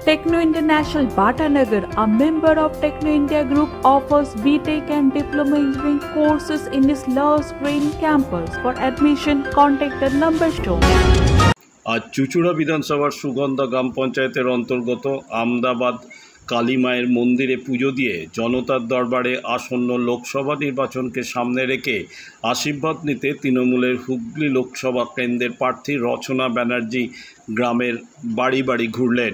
Techno International Bhatanagar, a member of Techno India Group, offers BTech and Diploma Engineering courses in its Love Green campus. For admission, contact the number shown. आज चुचुड़ा विधानसभा सुगंधा ग्राम पंचायतेर अंतर्गत আমদাবাদ काली माয়ের मंदिरे पुजो दिए जनतार दरबारे आसन्न लोकसभा निर्वाचन के सामने रेखे आशीर्वाद नीते तृणमूलेर हुगली लोकसभा केंद्रेर प्रार्थी रचना बैनार्जी ग्रामेर बाड़ी बाड़ी घुरलेन।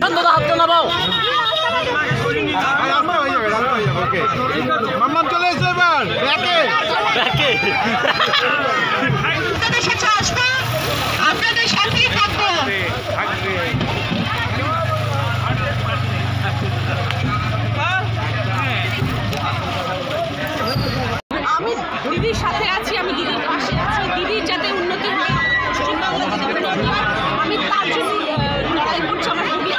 দিদির সাথে আছি, আমি দিদির পাশে আছি, দিদির যাতে উন্নতি হয়, পশ্চিমবাংলা যাতে উন্নতি হয়, আমি তার জন্য লড়াই করছি। আমার খুবই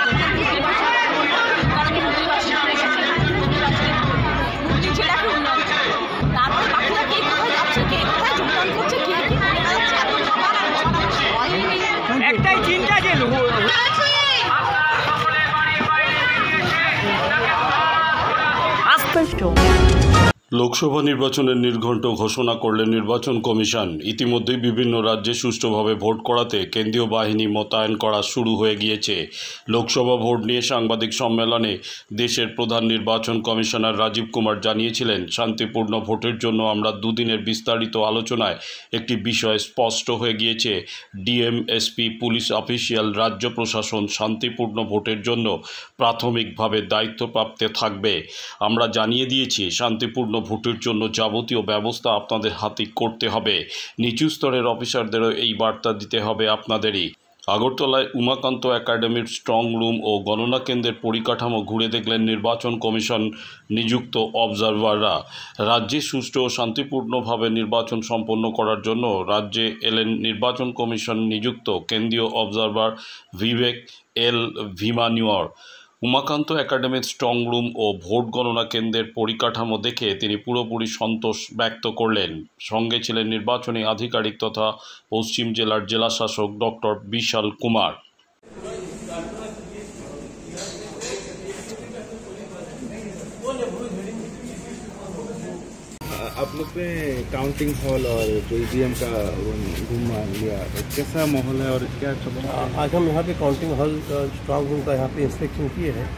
ছেলেকে উন্নয়ন, তারপরে বাকিরা কে কোথায় যাচ্ছে, কে কোথায় যোগদান করছে, কে কি করে যাচ্ছে, একটাই চিন্তা যে लोकसभा निर्वाचনের निर्घंट घोषणा करलेन निर्वाचन कमिशन। इतिमध्ये विभिन्न राज्ये सुष्ठुभावे भोट कराते केंद्रीय बाहिनी मोतायन करा शुरू हो गिয়েছে। लोकसभा भोट निये साংবাদিক सम्मेलने देशेर प्रधान निर्वाचन कमिशनार राजीव कुमार জানিয়েছিলেন, शांतिपूर्ण भोटेर जन्य आमरा दुदिनेर विस्तारित आलोचनाय एकटी विषय स्पष्ट हो गिয়েছে। ডিএম, এসপি, पुलिस अफिसियल राज्य प्रशासन शांतिपूर्ण भोटेर जन्य प्राथमिकभावे दायित्वप्राप्ते थाकबे। आमरा জানিয়ে দিয়েছি शांतिपूर्ण ভোটের জন্য যাবতীয় ব্যবস্থা আপনাদের হাতে করতে হবে। নিচু স্তরের অফিসারদেরও এই বার্তা দিতে হবে আপনাদেরই। আগরতলায় উমাকান্ত একাডেমির স্ট্রং রুম ও গণনা কেন্দ্রের পরিকাঠামো ঘুরে দেখলেন নির্বাচন কমিশন নিযুক্ত অবজারভাররা। রাজ্যে সুষ্ঠু ও শান্তিপূর্ণভাবে নির্বাচন সম্পন্ন করার জন্য রাজ্যে এলেন নির্বাচন কমিশন নিযুক্ত কেন্দ্রীয় অবজারভার বিবেক এল ভিমানিওর। উমাকান্ত একাডেমির স্ট্রং রুম ও ভোট গণনা কেন্দ্রের পরিকাঠামো দেখে তিনি পুরোপুরি সন্তোষ ব্যক্ত করলেন। সঙ্গে ছিলেন নির্বাচনী আধিকারিক তথা পশ্চিম জেলার জেলাশাসক ডক্টর বিশাল কুমার। आप लोग ने काउंटिंग हॉल और जो ईवीएम का घूमा लिया, कैसा माहौल है और क्या चल रहा है? आज हम यहाँ पे काउंटिंग हॉल स्ट्रॉन्ग रूम का यहाँ पे इंस्पेक्शन किए हैं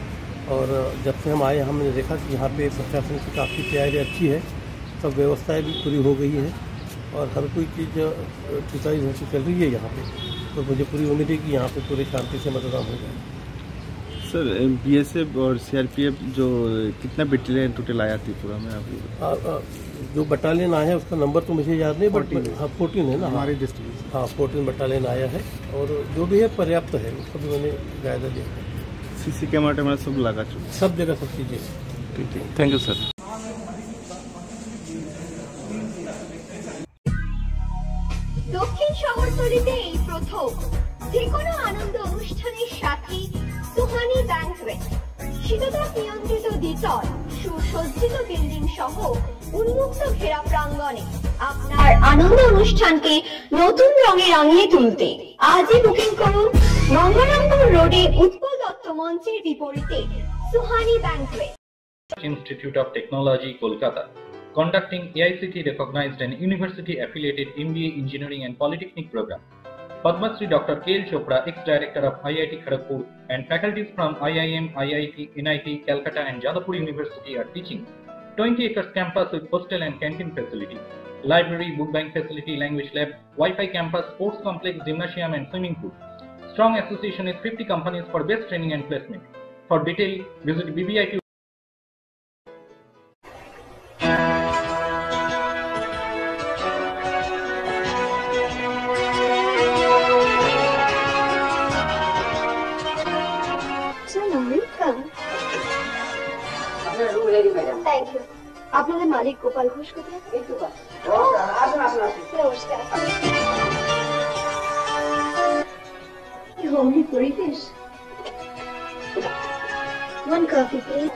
और जब से हम आए हमने देखा कि यहाँ पे प्रशासन की काफ़ी तैयारी अच्छी है, सब व्यवस्थाएं भी पूरी हो गई है और हर कोई चीज़ सुचारू रूप से चल रही है यहाँ पे। तो मुझे पूरी उम्मीद है कि यहाँ पे पूरी शांति से मतदान हो जाए। सर, बीएसएफ और सीआरपीएफ जो कितना बटालियन टोटल आया त्रिपुरा में अभी? जो बटालियन आया है उसका नंबर तो मुझे याद नहीं, बट हाँ 14 है ना हमारे डिस्ट्रिक्ट। हाँ 14 बटालियन आया है और जो भी है पर्याप्त है, उसका भी मैंने जायजा लिया। सीसी कैमरा सब लगा चुका, सब जगह सब चीज़ें। ठीक है, थैंक यू सर। দক্ষিণ শহরতলিতে এই প্রথম যেকোনো আনন্দ অনুষ্ঠানের সাথে সুহানি ব্যাংকুয়েট, শীততাপ নিয়ন্ত্রিত দ্বিতল, সুসজ্জিত বিল্ডিং সহ উন্মুক্ত ঘেরা প্রাঙ্গণে আপনার আনন্দ অনুষ্ঠানকে নতুন রঙে রাঙিয়ে তুলতে আজই বুকিং করুন। গঙ্গারামপুর রোডে উৎপল দত্ত মঞ্চের বিপরীতে Suhani banquet. Institute of Technology, Kolkata, conducting AICTE recognized and university affiliated MBA Engineering and Polytechnic program. Padma Shri Dr. K.L. Chopra, ex-director of IIT Kharagpur, and faculties from IIM, IIT, NIT, Calcutta and Jadavpur University are teaching. 20 acres campus with hostel and canteen facility, library, book bank facility, language lab, Wi-Fi campus, sports complex, gymnasium and swimming pool. Strong association with 50 companies for best training and placement. For detail, visit BBIT. Thank you. আপনাদের মালিক গোপাল ঘোষ কোথায়? এই তো নমস্কার। কি homely পরিবেশ। One coffee please।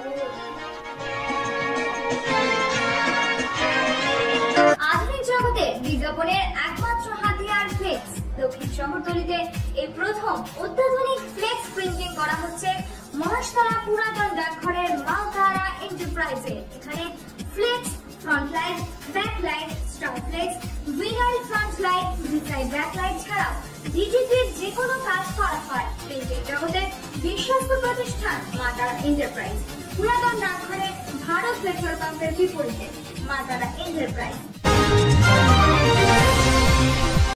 আধুনিক জগতে বিজ্ঞাপনের একমাত্র হাতিয়ার ফ্লেক্স। দক্ষিণ শহরতলিতে এই প্রথম অত্যাধুনিক ফ্লেক্স প্রিন্টিং করা হচ্ছে মহারাষ্ট্র 5 তলা পুরাতন ডাকঘরের মালধারা এন্টারপ্রাইজে। এখানে flex, front light, back light, star flex, উইনারি ফ্রন্ট লাইট, ভিসাইড ব্যাক লাইট ছাড়াও ডিজিটির যে কোনো কাজ করা হয়। প্রিন্টের জগতের বিশ্বস্ত প্রতিষ্ঠান মালধারা এন্টারপ্রাইজ। পুরাতন ডাকঘরে ভারত পেট্রোল পাম্পের বিপরীতে মালধারা এন্টারপ্রাইজ।